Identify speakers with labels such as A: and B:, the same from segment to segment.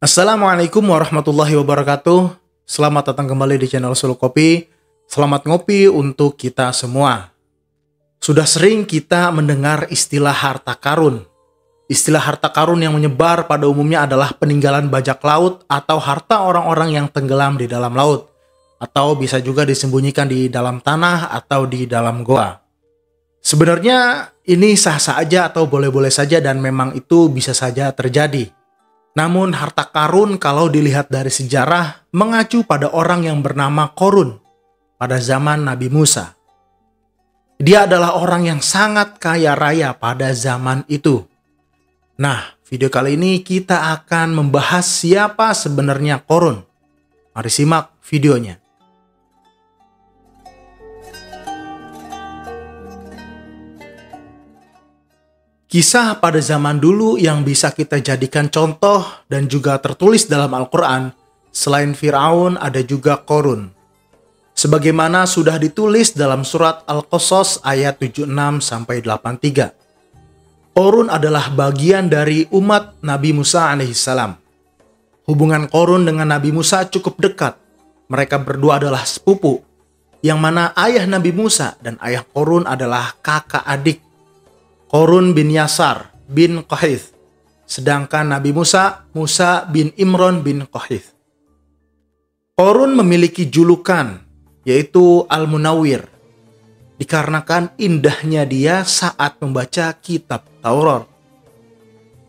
A: Assalamualaikum warahmatullahi wabarakatuh. Selamat datang kembali di channel Suluk Kopi. Selamat ngopi untuk kita semua. Sudah sering kita mendengar istilah harta karun. Istilah harta karun yang menyebar pada umumnya adalah peninggalan bajak laut atau harta orang-orang yang tenggelam di dalam laut. Atau bisa juga disembunyikan di dalam tanah atau di dalam goa. Sebenarnya ini sah-sah aja atau boleh-boleh saja dan memang itu bisa saja terjadi. Namun harta karun kalau dilihat dari sejarah mengacu pada orang yang bernama Korun pada zaman Nabi Musa. Dia adalah orang yang sangat kaya raya pada zaman itu. Nah, video kali ini kita akan membahas siapa sebenarnya Korun. Mari simak videonya. Kisah pada zaman dulu yang bisa kita jadikan contoh dan juga tertulis dalam Al-Quran, selain Fir'aun ada juga Korun. Sebagaimana sudah ditulis dalam surat Al-Qasas ayat 76-83. Korun adalah bagian dari umat Nabi Musa alaihissalam. Hubungan Korun dengan Nabi Musa cukup dekat. Mereka berdua adalah sepupu, yang mana ayah Nabi Musa dan ayah Korun adalah kakak adik. Korun bin Yasar bin Qahith, sedangkan Nabi Musa bin Imran bin Qahith. Korun memiliki julukan, yaitu Al-Munawwir, dikarenakan indahnya dia saat membaca kitab Taurat.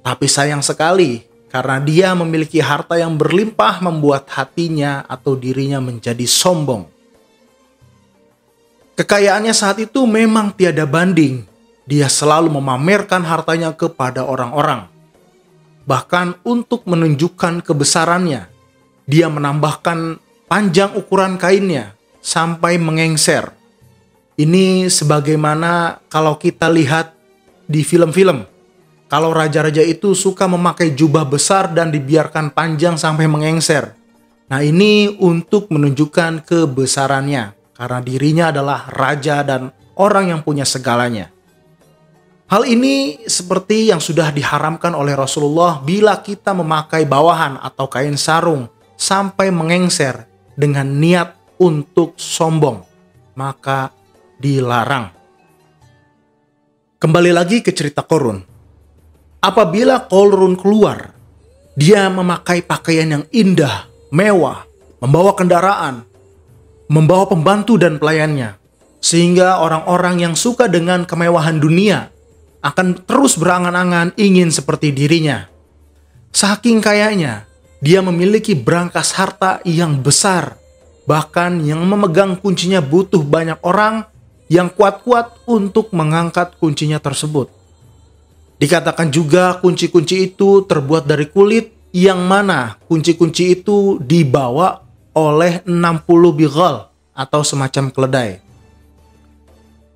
A: Tapi sayang sekali, karena dia memiliki harta yang berlimpah membuat hatinya atau dirinya menjadi sombong. Kekayaannya saat itu memang tiada banding. Dia selalu memamerkan hartanya kepada orang-orang. Bahkan untuk menunjukkan kebesarannya, dia menambahkan panjang ukuran kainnya sampai mengengser. Ini sebagaimana kalau kita lihat di film-film. Kalau raja-raja itu suka memakai jubah besar dan dibiarkan panjang sampai mengengser. Nah, ini untuk menunjukkan kebesarannya. Karena dirinya adalah raja dan orang yang punya segalanya. Hal ini seperti yang sudah diharamkan oleh Rasulullah bila kita memakai bawahan atau kain sarung sampai mengengser dengan niat untuk sombong, maka dilarang. Kembali lagi ke cerita Korun. Apabila Korun keluar, dia memakai pakaian yang indah, mewah, membawa kendaraan, membawa pembantu dan pelayannya, sehingga orang-orang yang suka dengan kemewahan dunia akan terus berangan-angan ingin seperti dirinya. Saking kayanya, dia memiliki brankas harta yang besar. Bahkan yang memegang kuncinya butuh banyak orang yang kuat-kuat untuk mengangkat kuncinya tersebut. Dikatakan juga kunci-kunci itu terbuat dari kulit, yang mana kunci-kunci itu dibawa oleh 60 bighal atau semacam keledai.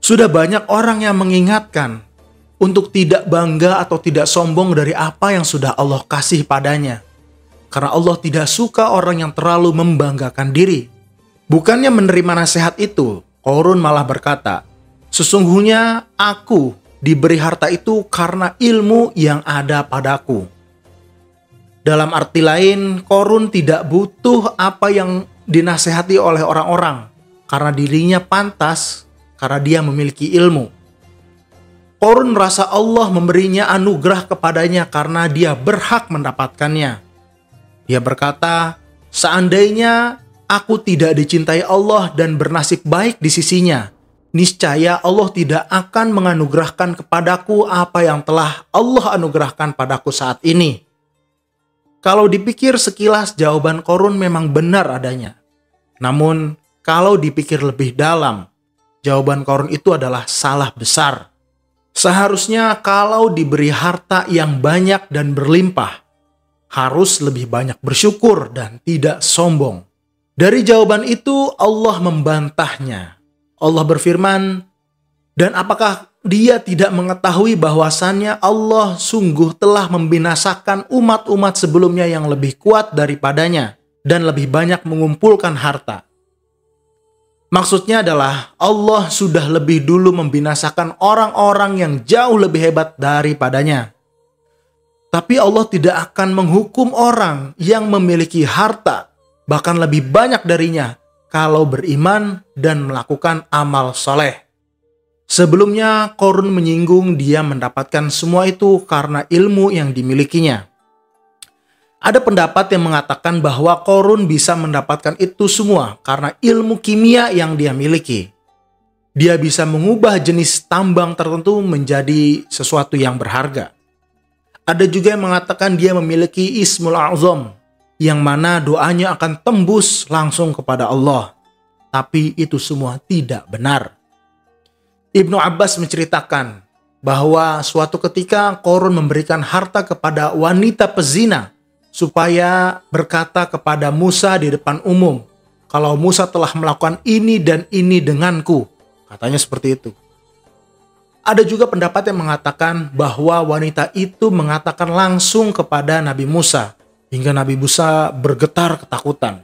A: Sudah banyak orang yang mengingatkan untuk tidak bangga atau tidak sombong dari apa yang sudah Allah kasih padanya. Karena Allah tidak suka orang yang terlalu membanggakan diri. Bukannya menerima nasihat itu, Korun malah berkata, "Sesungguhnya aku diberi harta itu karena ilmu yang ada padaku." Dalam arti lain, Korun tidak butuh apa yang dinasehati oleh orang-orang. Karena dirinya pantas, karena dia memiliki ilmu. Korun merasa Allah memberinya anugerah kepadanya karena dia berhak mendapatkannya. Dia berkata, "Seandainya aku tidak dicintai Allah dan bernasib baik di sisinya, niscaya Allah tidak akan menganugerahkan kepadaku apa yang telah Allah anugerahkan padaku saat ini." Kalau dipikir sekilas, jawaban Korun memang benar adanya. Namun, kalau dipikir lebih dalam, jawaban Korun itu adalah salah besar. Seharusnya kalau diberi harta yang banyak dan berlimpah, harus lebih banyak bersyukur dan tidak sombong. Dari jawaban itu Allah membantahnya. Allah berfirman, "Dan apakah dia tidak mengetahui bahwasannya Allah sungguh telah membinasakan umat-umat sebelumnya yang lebih kuat daripadanya dan lebih banyak mengumpulkan harta?" Maksudnya adalah Allah sudah lebih dulu membinasakan orang-orang yang jauh lebih hebat daripadanya. Tapi Allah tidak akan menghukum orang yang memiliki harta, bahkan lebih banyak darinya, kalau beriman dan melakukan amal soleh. Sebelumnya, Qorun menyinggung dia mendapatkan semua itu karena ilmu yang dimilikinya. Ada pendapat yang mengatakan bahwa Qorun bisa mendapatkan itu semua karena ilmu kimia yang dia miliki. Dia bisa mengubah jenis tambang tertentu menjadi sesuatu yang berharga. Ada juga yang mengatakan dia memiliki Ismul A'zam, yang mana doanya akan tembus langsung kepada Allah. Tapi itu semua tidak benar. Ibnu Abbas menceritakan bahwa suatu ketika Qorun memberikan harta kepada wanita pezina supaya berkata kepada Musa di depan umum, kalau Musa telah melakukan ini dan ini denganku. Katanya seperti itu. Ada juga pendapat yang mengatakan bahwa wanita itu mengatakan langsung kepada Nabi Musa, hingga Nabi Musa bergetar ketakutan.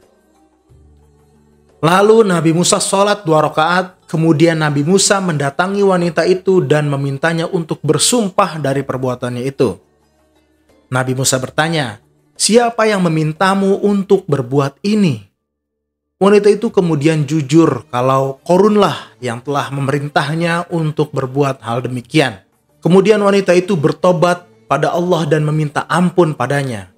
A: Lalu Nabi Musa sholat 2 rakaat, kemudian Nabi Musa mendatangi wanita itu dan memintanya untuk bersumpah dari perbuatannya itu. Nabi Musa bertanya, "Siapa yang memintamu untuk berbuat ini?" Wanita itu kemudian jujur kalau Qorunlah yang telah memerintahnya untuk berbuat hal demikian. Kemudian wanita itu bertobat pada Allah dan meminta ampun padanya.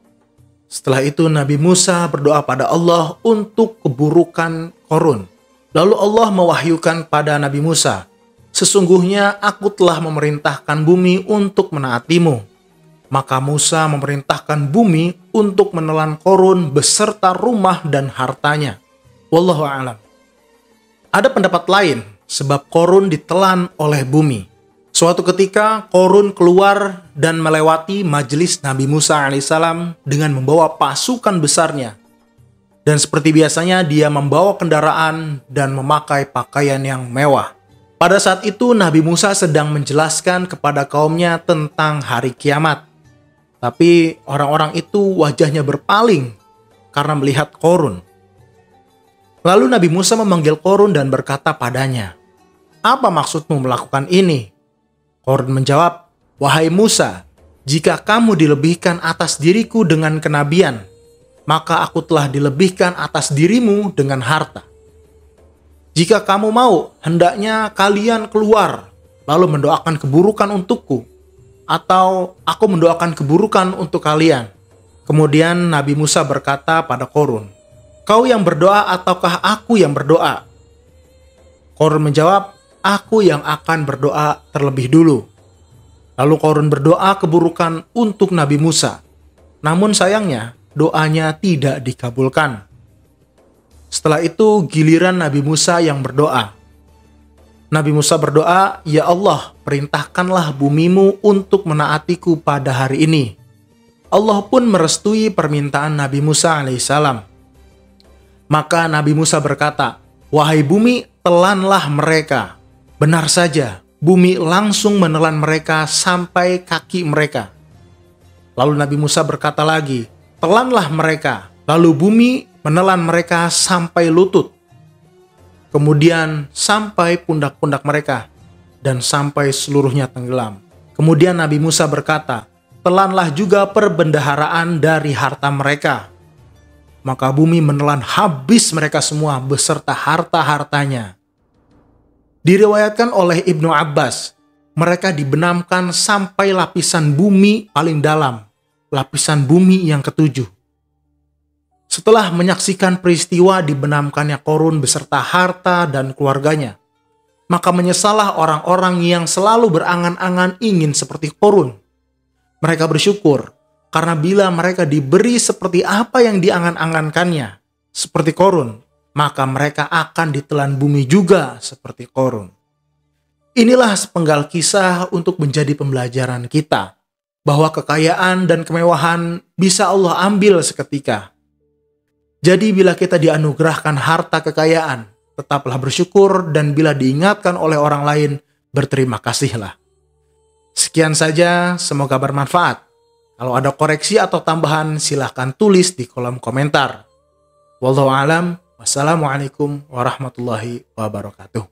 A: Setelah itu Nabi Musa berdoa pada Allah untuk keburukan Qorun. Lalu Allah mewahyukan pada Nabi Musa, "Sesungguhnya aku telah memerintahkan bumi untuk menaatimu." Maka Musa memerintahkan bumi untuk menelan Qorun beserta rumah dan hartanya. Wallahu a'lam. Ada pendapat lain sebab Qorun ditelan oleh bumi. Suatu ketika Qorun keluar dan melewati majelis Nabi Musa alaihissalam dengan membawa pasukan besarnya. Dan seperti biasanya dia membawa kendaraan dan memakai pakaian yang mewah. Pada saat itu Nabi Musa sedang menjelaskan kepada kaumnya tentang hari kiamat. Tapi orang-orang itu wajahnya berpaling karena melihat Qorun. Lalu Nabi Musa memanggil Qorun dan berkata padanya, "Apa maksudmu melakukan ini?" Qorun menjawab, "Wahai Musa, jika kamu dilebihkan atas diriku dengan kenabian, maka aku telah dilebihkan atas dirimu dengan harta. Jika kamu mau, hendaknya kalian keluar, lalu mendoakan keburukan untukku, atau aku mendoakan keburukan untuk kalian." Kemudian Nabi Musa berkata pada Qorun, "Kau yang berdoa ataukah aku yang berdoa?" Qorun menjawab, "Aku yang akan berdoa terlebih dulu." Lalu Qorun berdoa keburukan untuk Nabi Musa. Namun sayangnya, doanya tidak dikabulkan. Setelah itu giliran Nabi Musa yang berdoa. Nabi Musa berdoa, "Ya Allah, perintahkanlah bumimu untuk menaatiku pada hari ini." Allah pun merestui permintaan Nabi Musa alaihissalam. Maka Nabi Musa berkata, "Wahai bumi, telanlah mereka." Benar saja, bumi langsung menelan mereka sampai kaki mereka. Lalu Nabi Musa berkata lagi, "Telanlah mereka." Lalu bumi menelan mereka sampai lutut. Kemudian sampai pundak-pundak mereka, dan sampai seluruhnya tenggelam. Kemudian Nabi Musa berkata, "Telanlah juga perbendaharaan dari harta mereka." Maka bumi menelan habis mereka semua beserta harta-hartanya. Diriwayatkan oleh Ibnu Abbas, mereka dibenamkan sampai lapisan bumi paling dalam, lapisan bumi yang ketujuh. Setelah menyaksikan peristiwa dibenamkannya Qorun beserta harta dan keluarganya, maka menyesallah orang-orang yang selalu berangan-angan ingin seperti Qorun. Mereka bersyukur, karena bila mereka diberi seperti apa yang diangan-angankannya, seperti Qorun, maka mereka akan ditelan bumi juga seperti Qorun. Inilah sepenggal kisah untuk menjadi pembelajaran kita, bahwa kekayaan dan kemewahan bisa Allah ambil seketika. Jadi bila kita dianugerahkan harta kekayaan, tetaplah bersyukur, dan bila diingatkan oleh orang lain, berterima kasihlah. Sekian saja, semoga bermanfaat. Kalau ada koreksi atau tambahan, silahkan tulis di kolom komentar. Wallahu a'lam. Wassalamualaikum warahmatullahi wabarakatuh.